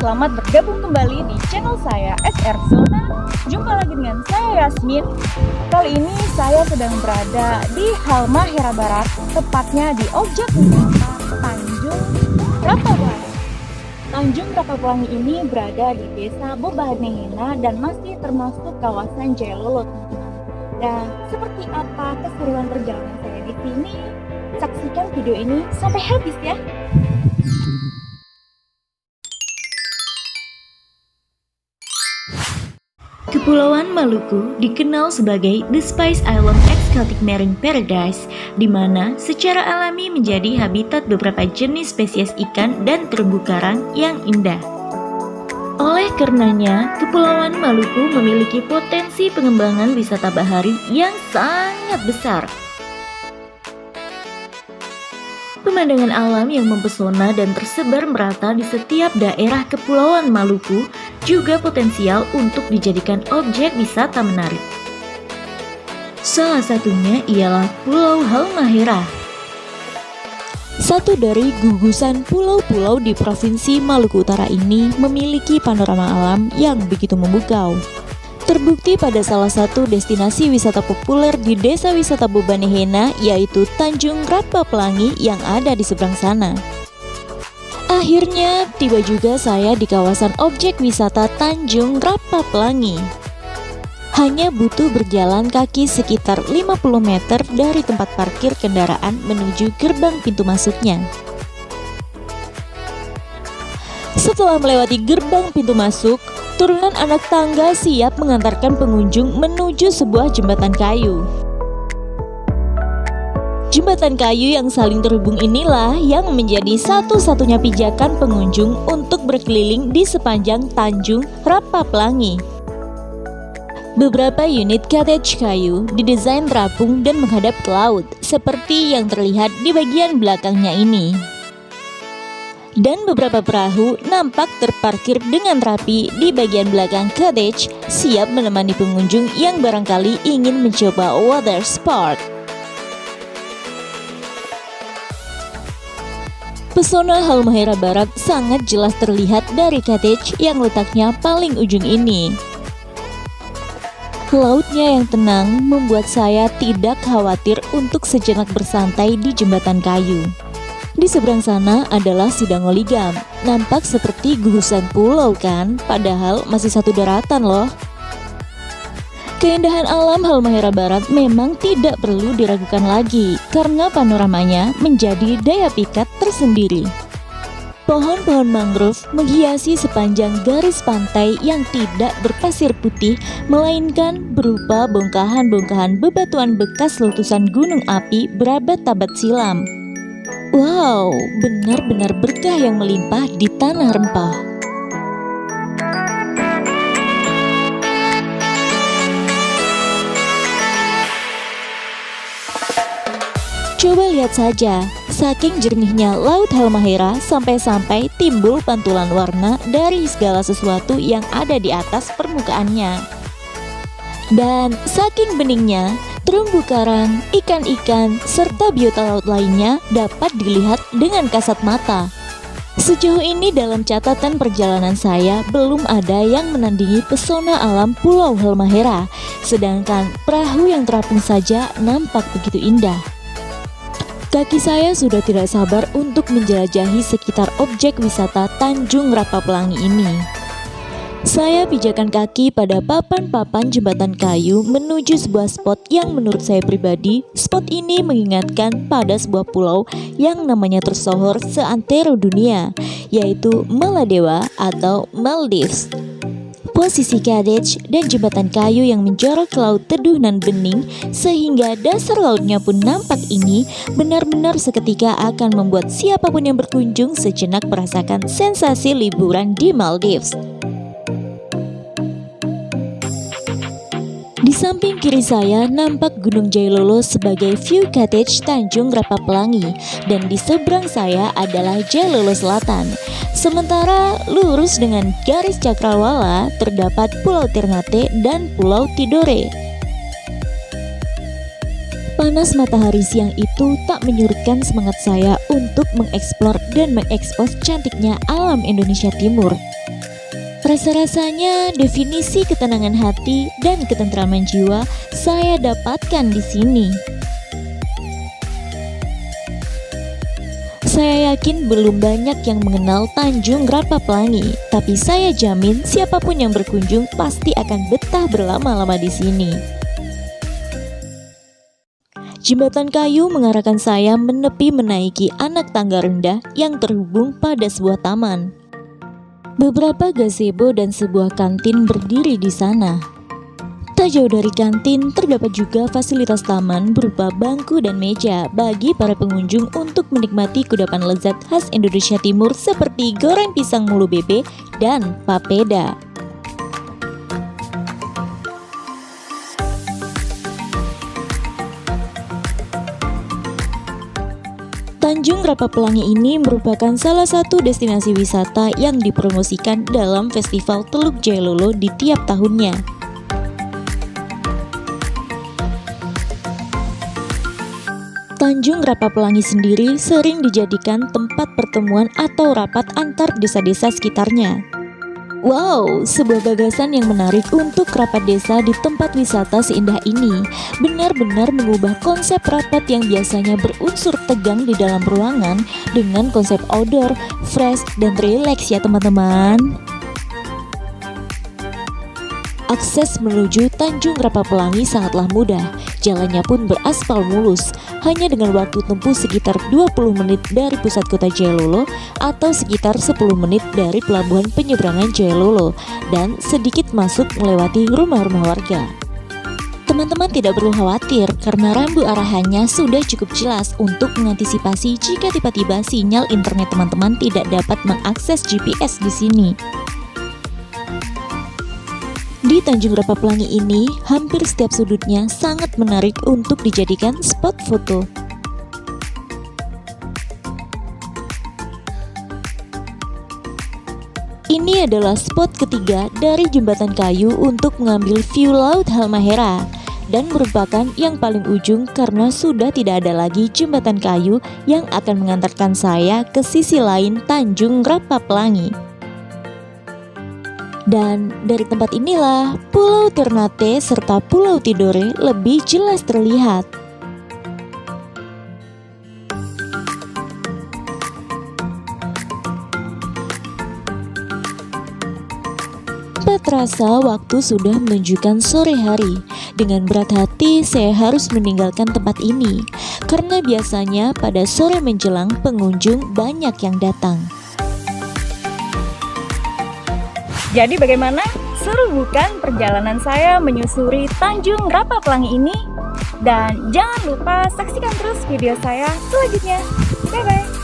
selamat bergabung kembali di channel saya SR Zona. Jumpa lagi dengan saya Yasmin. Kali ini saya sedang berada di Halmahera Barat, tepatnya di objek wisata Tanjung Rapapelangi. Tanjung Rapapelangi ini berada di Desa Bobanehena dan masih termasuk kawasan Jaya Lolo, teman-teman. Dan seperti apa keseruan perjalanan saya di sini? Saksikan video ini sampai habis ya. Kepulauan Maluku dikenal sebagai The Spice Island Exotic Marine Paradise, di mana secara alami menjadi habitat beberapa jenis spesies ikan dan terumbu karang yang indah. Oleh karenanya, Kepulauan Maluku memiliki potensi pengembangan wisata bahari yang sangat besar. Pemandangan alam yang mempesona dan tersebar merata di setiap daerah Kepulauan Maluku juga potensial untuk dijadikan objek wisata menarik. Salah satunya ialah Pulau Halmahera. Satu dari gugusan pulau-pulau di Provinsi Maluku Utara ini memiliki panorama alam yang begitu memukau. Terbukti pada salah satu destinasi wisata populer di Desa Wisata Bobanehena, yaitu Tanjung Rapapelangi yang ada di seberang sana. Akhirnya tiba juga saya di kawasan objek wisata Tanjung Rapapelangi. Hanya butuh berjalan kaki sekitar 50 meter dari tempat parkir kendaraan menuju gerbang pintu masuknya. Setelah melewati gerbang pintu masuk, turunan anak tangga siap mengantarkan pengunjung menuju sebuah jembatan kayu. Jembatan kayu yang saling terhubung inilah yang menjadi satu-satunya pijakan pengunjung untuk berkeliling di sepanjang Tanjung Rapapelangi. Beberapa unit cottage kayu didesain terapung dan menghadap ke laut, seperti yang terlihat di bagian belakangnya ini. Dan beberapa perahu nampak terparkir dengan rapi di bagian belakang cottage, siap menemani pengunjung yang barangkali ingin mencoba water sport. Pesona Halmahera Barat sangat jelas terlihat dari cottage yang letaknya paling ujung ini. Lautnya yang tenang membuat saya tidak khawatir untuk sejenak bersantai di jembatan kayu. Di seberang sana adalah Sidangoligam. Nampak seperti gugusan pulau kan? Padahal masih satu daratan loh. Keindahan alam Halmahera Barat memang tidak perlu diragukan lagi, karena panoramanya menjadi daya pikat tersendiri. Pohon-pohon mangrove menghiasi sepanjang garis pantai yang tidak berpasir putih, melainkan berupa bongkahan-bongkahan bebatuan bekas letusan gunung api berabad-abad silam. Wow, benar-benar berkah yang melimpah di tanah rempah. Coba lihat saja, saking jernihnya Laut Halmahera sampai-sampai timbul pantulan warna dari segala sesuatu yang ada di atas permukaannya. Dan saking beningnya, terumbu karang, ikan-ikan, serta biota laut lainnya dapat dilihat dengan kasat mata. Sejauh ini dalam catatan perjalanan saya belum ada yang menandingi pesona alam Pulau Halmahera, sedangkan perahu yang terapung saja nampak begitu indah. Kaki saya sudah tidak sabar untuk menjelajahi sekitar objek wisata Tanjung Rapapelangi ini. Saya pijakan kaki pada papan-papan jembatan kayu menuju sebuah spot yang menurut saya pribadi, spot ini mengingatkan pada sebuah pulau yang namanya tersohor seantero dunia, yaitu Maladewa atau Maldives. Posisi cottage dan jembatan kayu yang menjorok ke laut teduh nan bening sehingga dasar lautnya pun nampak ini benar-benar seketika akan membuat siapapun yang berkunjung sejenak merasakan sensasi liburan di Maldives. Di samping kiri saya nampak Gunung Jaya Lolo sebagai view cottage Tanjung Rapapelangi, dan di seberang saya adalah Jaya Lolo Selatan. Sementara lurus dengan garis cakrawala terdapat Pulau Ternate dan Pulau Tidore. Panas matahari siang itu tak menyurutkan semangat saya untuk mengeksplor dan mengekspos cantiknya alam Indonesia Timur. Rasa-rasanya definisi ketenangan hati dan ketentraman jiwa saya dapatkan di sini. Saya yakin belum banyak yang mengenal Tanjung Rapa Pelangi, tapi saya jamin siapapun yang berkunjung pasti akan betah berlama-lama di sini. Jembatan kayu mengarahkan saya menepi menaiki anak tangga rendah yang terhubung pada sebuah taman. Beberapa gazebo dan sebuah kantin berdiri di sana. Tak jauh dari kantin terdapat juga fasilitas taman berupa bangku dan meja bagi para pengunjung untuk menikmati kudapan lezat khas Indonesia Timur seperti goreng pisang mulu bebe dan papeda. Tanjung Rapa Pelangi ini merupakan salah satu destinasi wisata yang dipromosikan dalam Festival Teluk Jailolo di tiap tahunnya. Tanjung Rapa Pelangi sendiri sering dijadikan tempat pertemuan atau rapat antar desa-desa sekitarnya. Wow, sebuah gagasan yang menarik untuk rapat desa di tempat wisata seindah ini. Benar-benar mengubah konsep rapat yang biasanya berunsur tegang di dalam ruangan dengan konsep outdoor, fresh, dan relax ya teman-teman. Akses menuju Tanjung Rapa Pelangi sangatlah mudah, jalannya pun beraspal mulus, hanya dengan waktu tempuh sekitar 20 menit dari pusat kota Jailolo atau sekitar 10 menit dari pelabuhan penyeberangan Jailolo dan sedikit masuk melewati rumah-rumah warga. Teman-teman tidak perlu khawatir karena rambu arahannya sudah cukup jelas untuk mengantisipasi jika tiba-tiba sinyal internet teman-teman tidak dapat mengakses GPS di sini. Di Tanjung Rapa Pelangi ini, hampir setiap sudutnya sangat menarik untuk dijadikan spot foto. Ini adalah spot ketiga dari jembatan kayu untuk mengambil view Laut Halmahera dan merupakan yang paling ujung karena sudah tidak ada lagi jembatan kayu yang akan mengantarkan saya ke sisi lain Tanjung Rapa Pelangi. Dan dari tempat inilah Pulau Ternate serta Pulau Tidore lebih jelas terlihat. Tak terasa waktu sudah menunjukkan sore hari. Dengan berat hati saya harus meninggalkan tempat ini karena biasanya pada sore menjelang pengunjung banyak yang datang. Jadi bagaimana? Seru bukan perjalanan saya menyusuri Tanjung Rapa Pelangi ini? Dan jangan lupa saksikan terus video saya selanjutnya. Bye-bye.